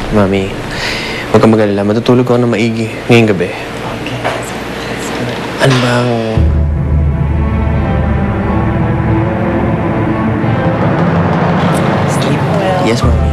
Mami, huwag kang mag-alala. Matutulog ako ng maigi ngayong gabi. Okay. Ano bang... Sleep well. Yes, Mami.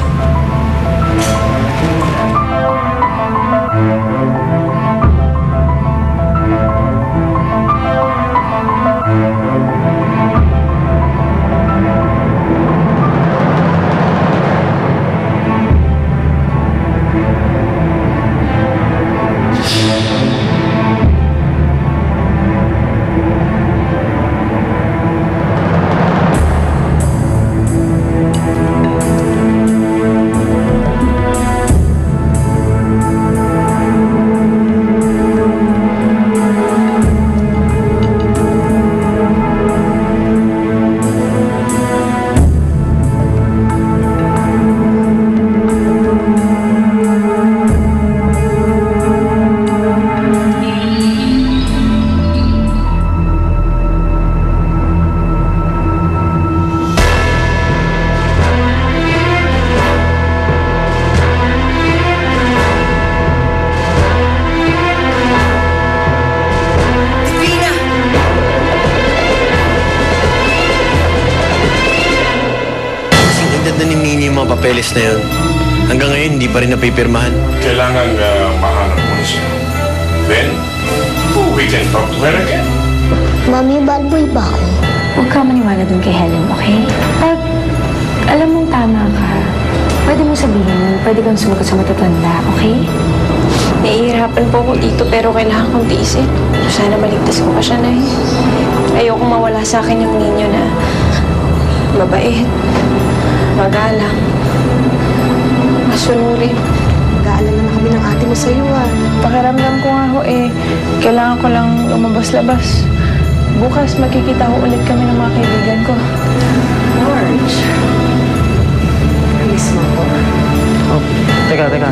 Na ni Nini yung mga papeles na yun. Hanggang ngayon, hindi pa rin napipirmahan. Kailangan mahanap mo siya. Then, we can talk to her again. Mami, bad boy ba ako? Huwag ka maniwala dun kay Helen, okay? Pag alam mong tama ka, pwede mo sabihin, pwede kang sumagot sa matatanda, okay? Nahihirapan po ako dito pero kailangan kong tiisin. Sana maligtas ko pa siya na Ayokong mawala sa akin yung ninyo na mabait, magalang, masunurin. Nag-aalala na kami ng ate mo sa'yo, Pakiramdam ko nga ho kailangan ko lang lumabas-labas. Bukas magkikita ho ulit kami ng mga kaibigan ko. George. Miss mo ko. Oh, teka.